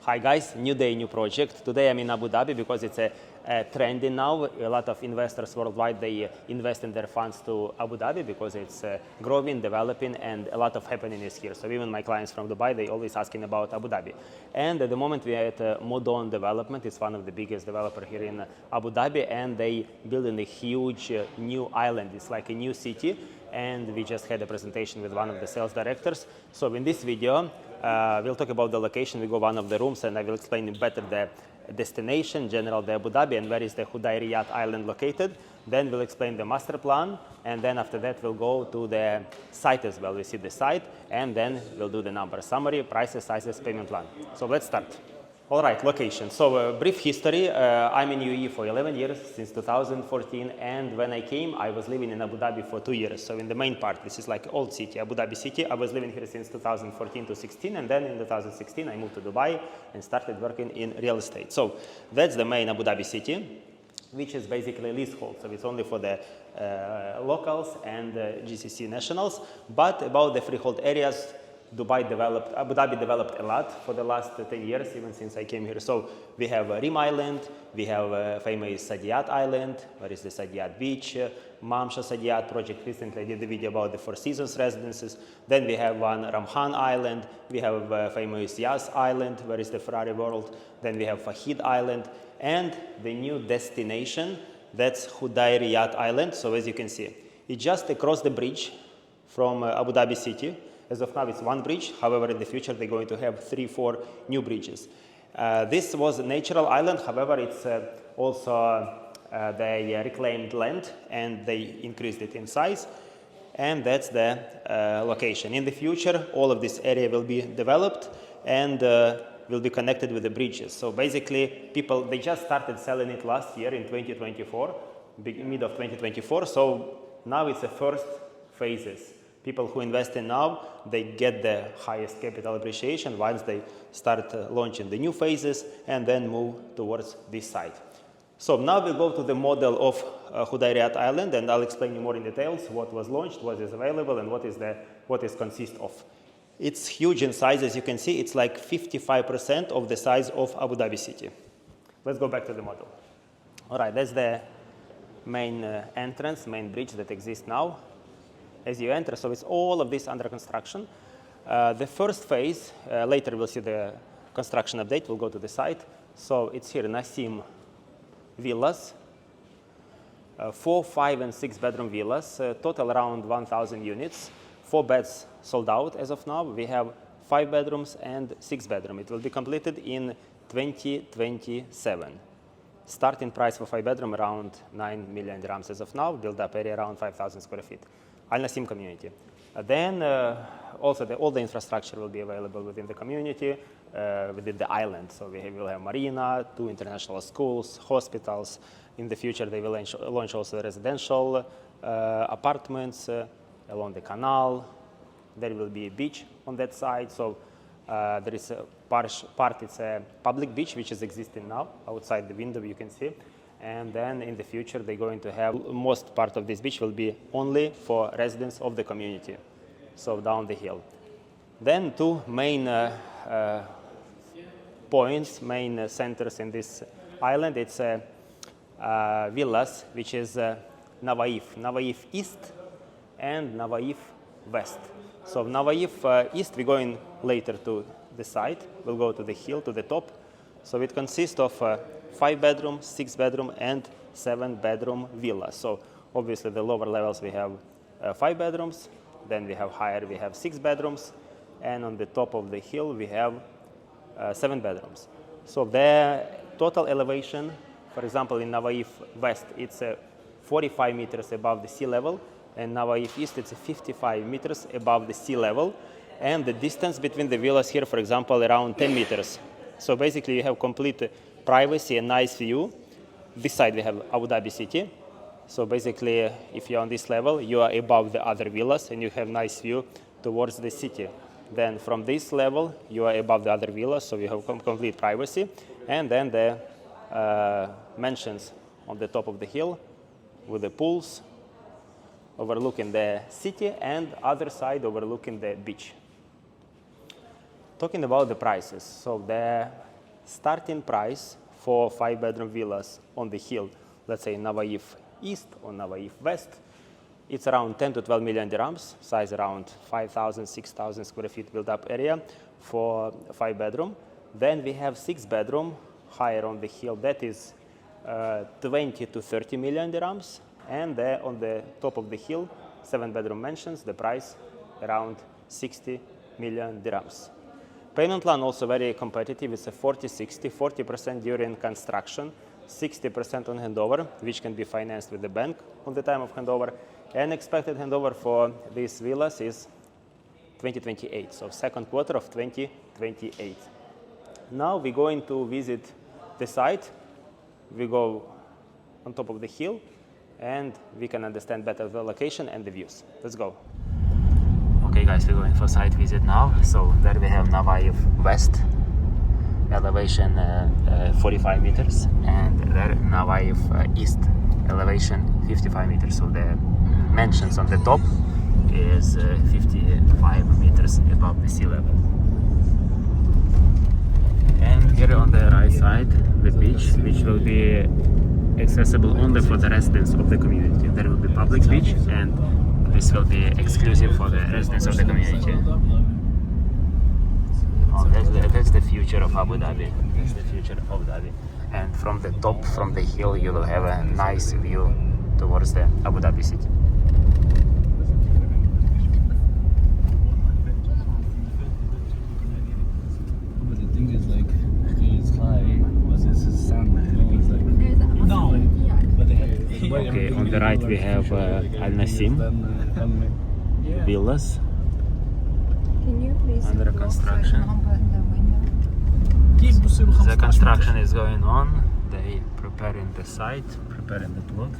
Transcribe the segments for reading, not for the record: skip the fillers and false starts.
Hi guys, new day, new project. Today I'm in Abu Dhabi because it's a trendy now. A lot of investors worldwide, they invest in their funds to Abu Dhabi because it's growing, developing, and a lot of happening is here. So even my clients from Dubai, they always asking about Abu Dhabi. And at the moment we are at Modon development. It's one of the biggest developer here in Abu Dhabi, and they building a huge new island. It's like a new city. And we just had a presentation with one of the sales directors. So in this video, we'll talk about the location. We go one of the rooms, and I will explain better the destination, general the Abu Dhabi, and where is the Hudayriyat Island located. Then we'll explain the master plan, and then after that we'll go to the site as well. We see the site, and then we'll do the number summary, prices, sizes, payment plan. So let's start. All right, location. So brief history. I'm in UAE for 11 years, since 2014, and when I came, I was living in Abu Dhabi for 2 years. So in the main part, this is like old city, Abu Dhabi city. I was living here since 2014 to 16, and then in 2016, I moved to Dubai and started working in real estate. So that's the main Abu Dhabi city, which is basically leasehold. So it's only for the locals and GCC nationals. But about the freehold areas, Abu Dhabi developed a lot for the last 10 years, even since I came here. So we have Rim Island, we have famous Saadiyat Island, where is the Saadiyat Beach, Mamsha Saadiyat project. Recently I did a video about the Four Seasons residences. Then we have one Ramhan Island, we have famous Yas Island, where is the Ferrari World. Then we have Fahid Island, and the new destination, that's Hudayriyat Island. So as you can see, it's just across the bridge from Abu Dhabi city. As of now, it's one bridge. However, in the future, they're going to have 3-4 new bridges. This was a natural island. However, it's also they reclaimed land, and they increased it in size. And that's the location. In the future, all of this area will be developed and will be connected with the bridges. So basically, people, they just started selling it last year in 2024, mid of 2024. So now it's the first phases. People who invest in now, they get the highest capital appreciation once they start launching the new phases and then move towards this side. So now we'll go to the model of Hudayriyat Island, and I'll explain you more in details what was launched, what is available, and what is consist of. It's huge in size, as you can see. It's like 55% of the size of Abu Dhabi city. Let's go back to the model. All right, that's the main entrance, main bridge that exists now. As you enter, so it's all of this under construction. The first phase, later we'll see the construction update, we'll go to the site. So it's here, Nasim villas, 4, 5, and 6 bedroom villas, total around 1,000 units, 4 beds sold out as of now. We have 5 bedrooms and 6 bedroom. It will be completed in 2027. Starting price for 5 bedroom around 9 million dirhams as of now, build up area around 5,000 square feet. Al Nasim community. Then also all the infrastructure will be available within the community, within the island. So we will have marina, 2 international schools, hospitals. In the future, they will launch also residential apartments along the canal. There will be a beach on that side. So there is a part, it's a public beach, which is existing now. Outside the window, you can see. And then in the future, they're going to have most part of this beach will be only for residents of the community, so down the hill. Then 2 main points, main centers in this island. It's villas, which is Navaif East and Navaif West. So Navaif East, we're going later to the site. We'll go to the hill, to the top. So it consists of 5 bedroom, 6 bedroom, and 7 bedroom villas. So obviously the lower levels we have 5 bedrooms, then we have higher, we have 6 bedrooms, and on the top of the hill we have 7 bedrooms. So the total elevation, for example, in Navaif West, it's 45 meters above the sea level, and Navaif East, it's 55 meters above the sea level, and the distance between the villas here, for example, around 10 meters. So basically you have complete privacy and nice view. This side we have Abu Dhabi city. So basically, if you're on this level, you are above the other villas and you have nice view towards the city. Then from this level, you are above the other villas, so you have complete privacy. And then the mansions on the top of the hill with the pools overlooking the city, and other side overlooking the beach. Talking about the prices, so the starting price for 5-bedroom villas on the hill, let's say Navaif East or Navaif West, it's around 10 to 12 million dirhams, size around 5,000, 6,000 square feet built-up area for 5-bedroom. Then we have 6-bedroom higher on the hill, that is 20 to 30 million dirhams. And there on the top of the hill, 7-bedroom mansions, the price around 60 million dirhams. Payment plan also very competitive. It's a 40-60, 40% during construction, 60% on handover, which can be financed with the bank on the time of handover. And expected handover for these villas is 2028, so second quarter of 2028. Now we're going to visit the site. We go on top of the hill, and we can understand better the location and the views. Let's go. Okay guys, we're going for site visit now. So there we have Navaif West, elevation 45 meters, and there Navaif East, elevation 55 meters. So the mansions on the top is 55 meters above the sea level. And here on the right side, the beach, which will be accessible only for the residents of the community. There will be public beach, and this will be exclusive for the residents of the community. Oh, that's the future of Abu Dhabi. That's the future of Abu Dhabi. And from the top, from the hill, you will have a nice view towards the Abu Dhabi city. But the thing is, like, it's high, but this is sand, you know, it's like... No! But they have... Okay, on the right we have Al Nasim villas. Can you please Under construction. كيف بصيروا The 15 construction is going on. They preparing the site, preparing the plot.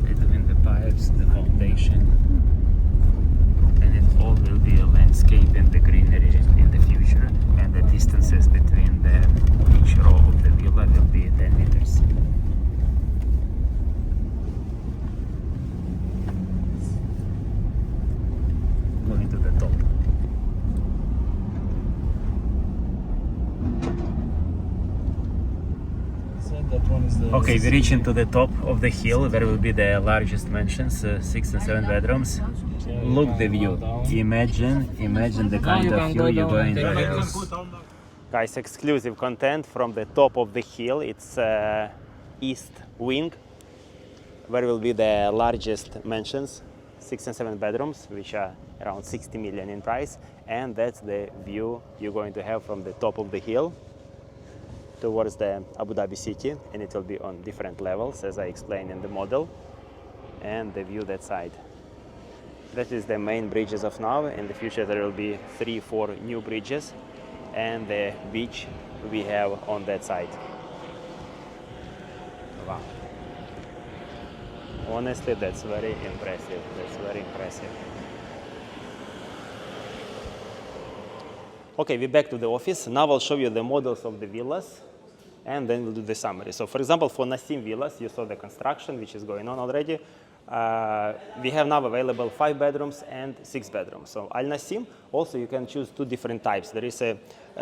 They're doing the pipes, the foundation, and it all will be a landscape and the greenery in the future. And the distances between the each row of the villa will be 10 meters. Going to the top. That one is the... Okay, we're reaching to the top of the hill. There will be the largest mansions, 6 and 7 bedrooms. Look the view. Imagine the kind of view you're going to have. Guys, exclusive content from the top of the hill. It's east wing, where will be the largest mansions, 6 and 7 bedrooms, which are around 60 million in price. And that's the view you're going to have from the top of the hill towards the Abu Dhabi city, and it will be on different levels, as I explained in the model, and the view that side. That is the main bridges of now. In the future there will be 3-4 new bridges, and the beach we have on that side. Wow. Honestly, that's very impressive. That's very impressive. Okay, we're back to the office. Now I'll show you the models of the villas, and then we'll do the summary. So for example, for Nasim Villas, you saw the construction, which is going on already. We have now available 5 bedrooms and 6 bedrooms. So Al Nasim, also you can choose 2 different types. There is a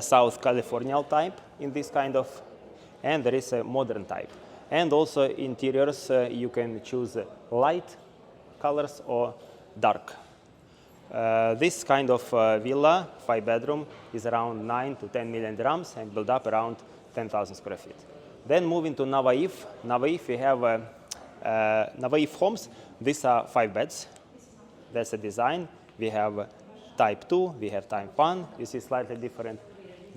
South California type in this kind of, and there is a modern type. And also interiors, you can choose light colors or dark. This kind of villa, 5 bedroom, is around 9 to 10 million dirhams and built up around 10,000 square feet. Then moving to Navaif. Navaif, we have Navaif homes. These are 5 beds. That's the design. We have type 2, we have type 1. You see slightly different.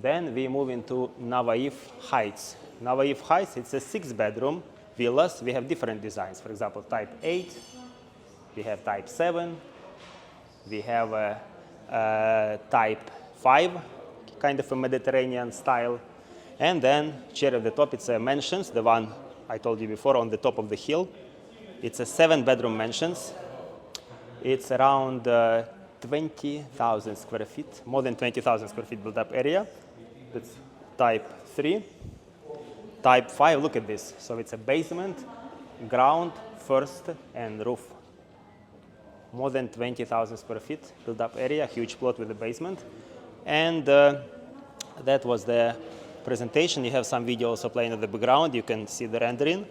Then we move into Navaif Heights. Navaif Heights, it's a 6 bedroom villas. We have different designs. For example, type 8, we have type 7, we have type 5, kind of a Mediterranean style. And then cherry at the top, it's a mansions, the one I told you before on the top of the hill. It's a 7 bedroom mansions. It's around 20,000 square feet, more than 20,000 square feet built up area. That's type 3. Type 5, look at this. So it's a basement, ground, first, and roof. more than 20,000 square feet built-up area, huge plot with a basement. And that was the presentation. You have some video also playing in the background. You can see the rendering.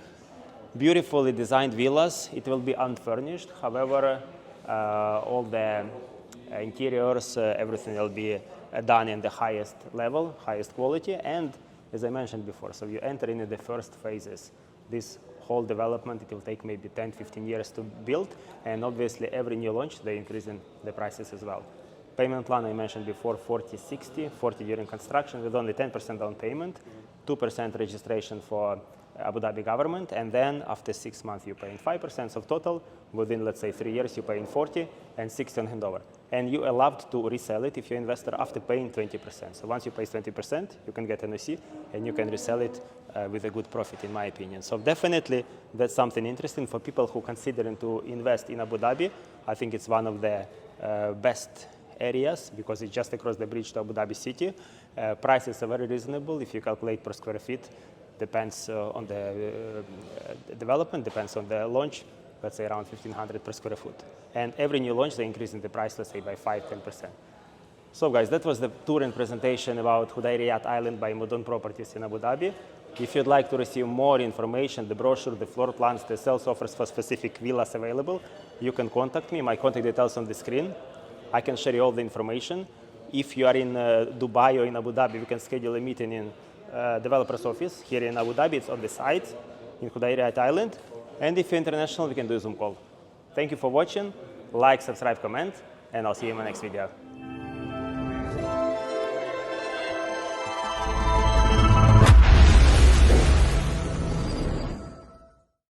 Beautifully designed villas. It will be unfurnished. However, all the interiors, everything will be done in the highest level, highest quality. And as I mentioned before, so you enter into the first phases. This whole development, it will take maybe 10, 15 years to build. And obviously, every new launch, they increase in the prices as well. Payment plan, I mentioned before, 40-60, 40 during construction with only 10% down payment, 2% registration for Abu Dhabi government, and then after 6 months, you pay in 5%. So total, within, let's say, 3 years, you pay in 40 and 60 on handover. And you're allowed to resell it if you're an investor after paying 20%. So once you pay 20%, you can get an OC, and you can resell it with a good profit, in my opinion. So definitely, that's something interesting for people who considering to invest in Abu Dhabi. I think it's one of the best areas because it's just across the bridge to Abu Dhabi city. Prices are very reasonable if you calculate per square feet. Depends on the development, depends on the launch, let's say around 1,500 per square foot. And every new launch, they increase in the price, let's say by 5-10%. So guys, that was the tour and presentation about Hudayriyat Island by Modon Properties in Abu Dhabi. If you'd like to receive more information, the brochure, the floor plans, the sales offers for specific villas available, you can contact me. My contact details on the screen. I can share you all the information. If you are in Dubai or in Abu Dhabi, we can schedule a meeting in developer's office here in Abu Dhabi. It's on the site in Hudayriyat Island. And if you're international, we can do a Zoom call. Thank you for watching. Like, subscribe, comment, and I'll see you in my next video.